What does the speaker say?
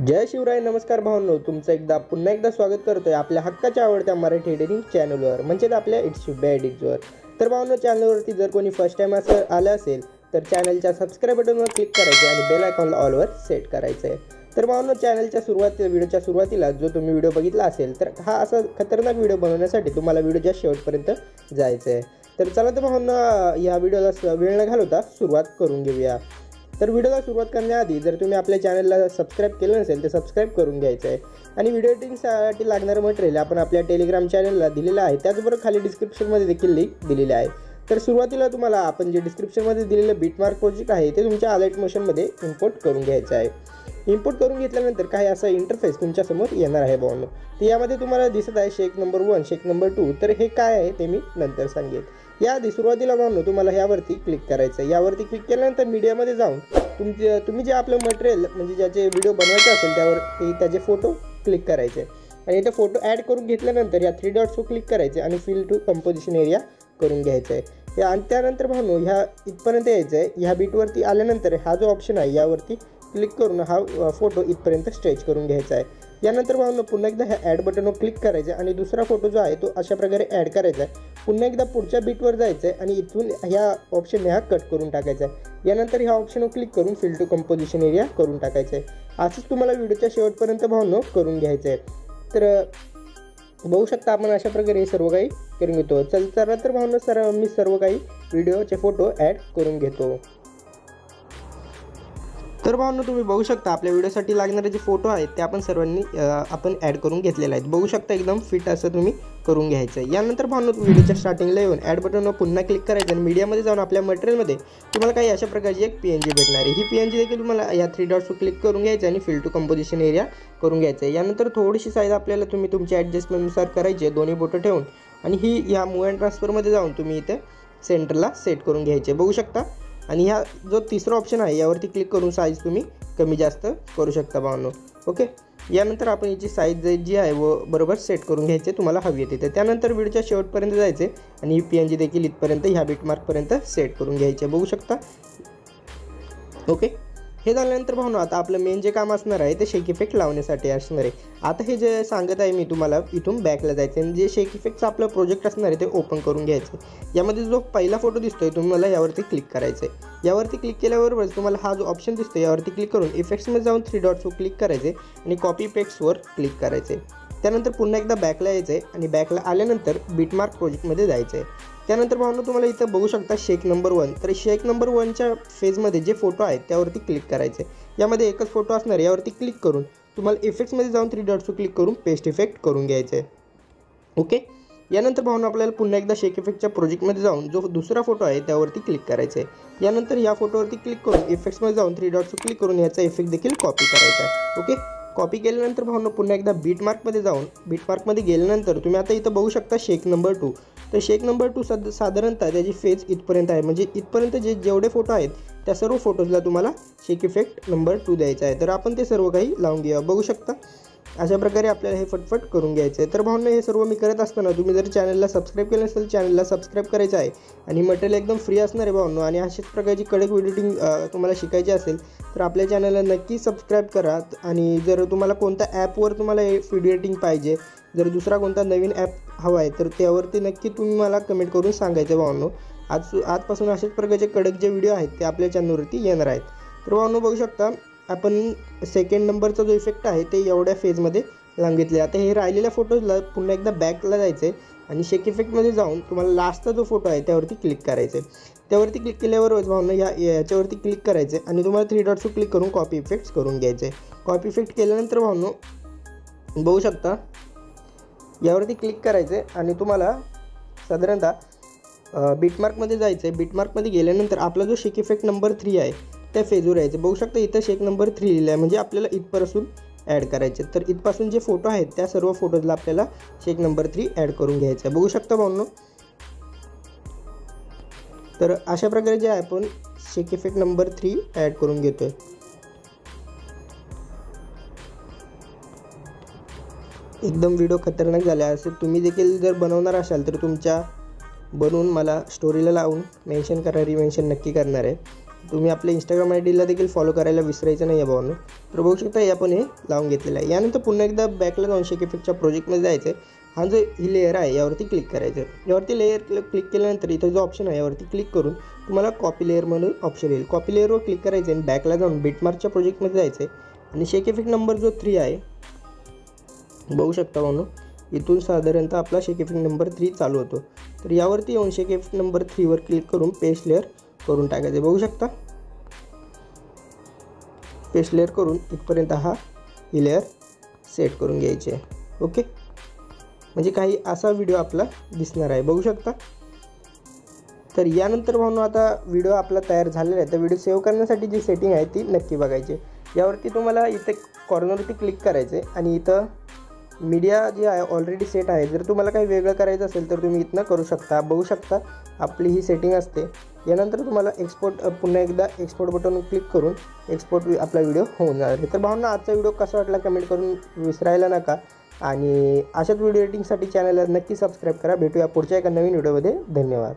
जय शिवराय. नमस्कार भावांनो, तुमचं पुन्हा एकदा स्वागत करतोय आपल्या हक्काच्या आवडत्या मराठी एडिटिंग चॅनलवर, म्हणजेच आपल्या इट्स शुभ्या एडिट्सवर. तर भावांनो, चॅनलवरती जर कोणी फर्स्ट टाइम असं आलं असेल तर चॅनलच्या सबस्क्राईब बटनवर क्लिक करायचे आणि बेल आयकॉनला ऑलवर सेट करायचं आहे. तर भावांनो, चॅनलच्या व्हिडिओच्या सुरुवातीला जो तुम्ही व्हिडिओ बघितला असेल तर हा असा खतरनाक व्हिडिओ बनवण्यासाठी तुम्हाला व्हिडिओच्या शेवटपर्यंत जायचं आहे. तर चला तर भावांनो, या व्हिडिओला वेळ न घालवता सुरुवात करून घेऊया. तर व्हिडिओला सुरुवात करण्याआधी जर तुम्ही आपल्या चॅनलला सबस्क्राईब केलं नसेल तर सबस्क्राईब करून घ्यायचं आहे. आणि व्हिडिओ एडिटिंगसाठी लागणारं मटेरियल आपण आपल्या टेलिग्राम चॅनलला दिलेलं आहे, त्याचबरोबर खाली डिस्क्रिप्शनमध्ये देखील लिंक दिलेली आहे. तर सुरुवातीला तुम्हाला आपण जे डिस्क्रिप्शनमध्ये दिलेलं बीटमार्क प्रोजेक्ट आहे ते तुमच्या अलाइट मोशनमध्ये इम्पोर्ट करून घ्यायचं आहे. इम्पोर्ट करून घेतल्यानंतर काही असा इंटरफेस तुमच्यासमोर येणार आहे भावांनो. तर यामध्ये तुम्हाला दिसत आहे शेक नंबर 1, शेक नंबर 2. तर हे काय आहे ते मी नंतर सांगेन. याआधी सुरुवातीला भावांनो तुम्हाला यावरती क्लिक करायचं आहे. यावरती क्लिक केल्यानंतर मीडियामध्ये जाऊन तुम्ही जे आपलं मटेरियल म्हणजे ज्याचे व्हिडिओ बनवायचे असेल त्यावर त्याचे फोटो क्लिक करायचे आणि इथे फोटो ॲड करून घेतल्यानंतर या 3 डॉट्सवर क्लिक करायचे आणि फिल टू कंपोजिशन एरिया करून घ्यायचं आहे. आणि त्यानंतर भावांनो ह्या इथपर्यंत यायचं आहे. ह्या बीटवरती आल्यानंतर हा जो ऑप्शन आहे यावरती क्लिक करून हा फोटो इथपर्यंत स्ट्रेच करून घ्यायचा आहे. यानंतर भावांनो पुन्हा एकदा ह्या ॲड बटनवर क्लिक करायचं आहे आणि दुसरा फोटो जो आहे तो अशा प्रकारे ॲड करायचा आहे. पुन्हा एकदा पुढच्या बीटवर जायचं आहे आणि इथून ह्या ऑप्शनने हा कट करून टाकायचा आहे. यानंतर ह्या ऑप्शनवर क्लिक करून फिल टू कंपोजिशन एरिया करून टाकायचं आहे. असंच तुम्हाला व्हिडिओच्या शेवटपर्यंत भावांनो करून घ्यायचं आहे. तर बघू शकता आपण अशा प्रकारे सर्व काही करून घेतो. चला तर भावांनो मी सर्व काही व्हिडिओचे फोटो ॲड करून घेतो. तर भावांनो तुम्ही बघू शकता आपल्या व्हिडिओसाठी लागणारे जे फोटो आहेत ते आपण सर्वांनी आपण ॲड करून घेतलेले आहेत. बघू शकता एकदम फिट असं तुम्ही करून घ्यायचं आहे. यानंतर भावांनो व्हिडिओच्या स्टार्टिंगला येऊन ॲड बटनवर पुन्हा क्लिक करायचं आणि मीडियामध्ये जाऊन आपल्या मटेरियलमध्ये तुम्हाला काही अशा प्रकारची एक PNG भेटणार आहे. ही PNG देखील तुम्हाला या 3 डॉट्सवर क्लिक करून घ्यायचं आणि फिल टू कंपोजिशन एरिया करून घ्यायचं आहे. यानंतर थोडीशी साईज आपल्याला तुम्ही तुमच्या ॲडजस्टमेंटनुसार करायची आहे, दोन्ही बोटं ठेवून. आणि ही या मूव अँड ट्रान्सफरमध्ये जाऊन तुम्ही इथे सेंटरला सेट करून घ्यायचे बघू शकता. आणि ह्या जो तिसरा ऑप्शन आहे यावरती क्लिक करून साईज तुम्ही कमी जास्त करू शकता भावांनो. ओके. यानंतर आपण याची साईज जी आहे व बरोबर सेट करून घ्यायचे तुम्हाला हवी येते. तर त्यानंतर व्हिडिओच्या शेवटपर्यंत जायचे आणि ही PNG देखील इथपर्यंत ह्या बीटमार्कपर्यंत सेट करून घ्यायचे बघू शकता. ओके. हे झाल्यानंतर भावांनो आता आपलं मेन जे काम असणार आहे ते शेक इफेक्ट लावण्यासाठी असणार आहे. आता हे जे सांगत आहे मी तुम्हाला इथून बॅकला जायचं आणि जे शेक इफेक्टचं आपलं प्रोजेक्ट असणार आहे ते ओपन करून घ्यायचं. यामध्ये जो पहिला फोटो दिसतोय तुम्हाला यावरती क्लिक करायचं आहे. यावरती क्लिक केल्याबरोबरच तुम्हाला हा जो ऑप्शन दिसतो यावरती क्लिक करून इफेक्ट्समध्ये जाऊन 3 डॉट्सवर क्लिक करायचे आणि कॉपी इफेक्ट्सवर क्लिक करायचे. त्यानंतर पुन्हा एकदा बॅकला यायचं आहे आणि बॅकला आल्यानंतर बीटमार्क प्रोजेक्टमध्ये जायचं आहे. त्यानंतर भावांनो तुम्हाला इथं बघू शकता शेक नंबर 1. तर शेक नंबर 1च्या फेजमध्ये जे फोटो आहेत त्यावरती क्लिक करायचे. यामध्ये एकच फोटो असणार, यावरती क्लिक करून तुम्हाला इफेक्ट्समध्ये जाऊन 3 डॉट्सवर क्लिक करून पेस्ट इफेक्ट करून घ्यायचं आहे. ओके. यानंतर भावांनो आपल्याला पुन्हा एकदा शेक इफेक्टच्या प्रोजेक्टमध्ये जाऊन जो दुसरा फोटो आहे त्यावरती क्लिक करायचं आहे. यानंतर या फोटोवरती क्लिक करून इफेक्ट्समध्ये जाऊन 3 डॉट्सवर क्लिक करून याचा इफेक्ट देखील कॉपी करायचा आहे. ओके. कॉपी केल्यानंतर भावांनो पुन्हा एकदा बीटमार्कमध्ये जाऊन बीटमार्कमध्ये गेल्यानंतर तुम्ही आता इथं बघू शकता शेक नंबर 2. तर शेक नंबर 2 साधारणतः त्याची फेज इथपर्यंत आहे, म्हणजे इथपर्यंत जेवढे फोटो आहेत त्या सर्व फोटोजला तुम्हाला शेक इफेक्ट नंबर 2 द्यायचा आहे. तर आपण ते सर्व काही लावून घेऊया बघू शकता. अशा प्रकारे आपल्याला हे फटफट करून घ्यायचं आहे. तर भावांनो हे सर्व मी करत असताना तुम्ही जर चॅनलला सबस्क्राईब केलं नसेल चॅनलला सबस्क्राईब करायचं आहे. आणि मटेरियल एकदम फ्री असणार आहे भावांनो. आणि अशाच प्रकारची कडक एडिटिंग तुम्हाला शिकायची असेल तर आपल्या चॅनलला नक्की सबस्क्राईब करा. आणि जर तुम्हाला कोणत्या ॲपवर तुम्हाला व्हिडिओ एडिटिंग पाहिजे, जर दुसरा कोणता नवीन ॲप हवा आहे तर त्यावरती नक्की तुम्ही मला कमेंट करून सांगायचं भावांनो. आजपासून अशाच प्रकारचे कडक जे व्हिडिओ आहेत ते आपल्या चॅनलवरती येणार आहेत. तर भावांनो बघू शकता आपण सेकंड नंबरचा जो इफेक्ट आहे ते एवढ्या फेजमध्ये लावून घेतले. आता हे राहिलेल्या फोटोजला पुन्हा एकदा बॅकला जायचं आहे आणि शेक इफेक्टमध्ये जाऊन तुम्हाला लास्टचा जो फोटो आहे त्यावरती क्लिक करायचं आहे. त्यावरती क्लिक केल्यावरच भावांनो याच्यावरती क्लिक करायचं आहे आणि तुम्हाला 3 डॉट्सवर क्लिक करून कॉपी इफेक्ट्स करून घ्यायचे आहे. कॉपी इफेक्ट केल्यानंतर भावांनो बघू शकता यावरती क्लिक करायचं आहे आणि तुम्हाला साधारणतः बीटमार्कमध्ये जायचं आहे. बीटमार्कमध्ये गेल्यानंतर आपला जो शेक इफेक्ट नंबर 3 आहे त्या फेजवर यायचं. बघू शकता इथं शेक नंबर 3 लिहिलं आहे, म्हणजे आपल्याला इथपासून ॲड करायचे. तर इथपासून जे फोटो आहेत त्या सर्व फोटोजला आपल्याला शेक नंबर 3 ॲड करून घ्यायचं आहे बघू शकता भावांनो. तर अशा प्रकारे जे आहे आपण शेक इफेक्ट नंबर 3 ॲड करून घेतोय. एकदम व्हिडिओ खतरनाक झाला. असे तुम्ही देखील जर बनवणार असाल तर तुमच्या बनवून मला स्टोरीला लावून मेन्शन करा, रिमेन्शन नक्की करणार आहे. तुम्ही आपल्या इंस्टाग्राम आयडीला देखील फॉलो करायला विसरायचं नाही आहे भावांनो. तर बघू शकता हे आपण हे लावून घेतलेलं आहे. यानंतर पुन्हा एकदा बॅकला जाऊन शेक इफेक्टच्या प्रोजेक्टमध्ये जायचं आहे. हा जो ही लेअर आहे यावरती क्लिक करायचं. यावरती लेअर क्लिक केल्यानंतर इथं जो ऑप्शन आहे यावरती क्लिक करून तुम्हाला कॉपी लेअर म्हणून ऑप्शन येईल. कॉपी लेअरवर क्लिक करायचं आणि बॅकला जाऊन बिटमार्कच्या प्रोजेक्टमध्ये जायचं आहे आणि शेक इफेक्ट नंबर जो 3 आहे बघू शकता भावांनो, इथून साधारणतः आपला शेक इफेक्ट नंबर 3 चालू होतो. तर यावरती येऊन शेक इफेक्ट नंबर 3 वर क्लिक करून पेस्ट लेअर करून टाकायचे. बघू शकता पेस्ट लेअर करून इथपर्यंत ही लेअर सेट करून घ्यायची आहे. ओके, म्हणजे काही असा व्हिडिओ आपला दिसणार आहे. बघू शकता. तर यानंतर भावनो आता व्हिडिओ आपला तयार झालेला आहे. तर व्हिडिओ सेव्ह करण्यासाठी जी सेटिंग आहे ती नक्की बघायची. यावरती तुम्हाला इथे कॉर्नरवरती क्लिक करायचे आणि इथं मीडिया जी आहे ऑलरेडी सेट आहे. जर तुम्हाला काही वेगळं करायचं असेल तर तुम्ही इथनं करू शकता. बघू शकता आपली ही सेटिंग असते. यानंतर तुम्हाला एक्सपोर्ट पुन्हा एकदा एक्सपोर्ट बटन क्लिक करून एक्सपोर्ट आपला व्हिडिओ होऊन जाणार आहे. तर भावना आजचा व्हिडिओ कसा वाटला कमेंट करून विसरायला नका आणि अशाच व्हिडिओ एडिटिंगसाठी चॅनलला नक्की सबस्क्राईब करा. भेटूया पुढच्या एका नवीन व्हिडिओमध्ये. धन्यवाद.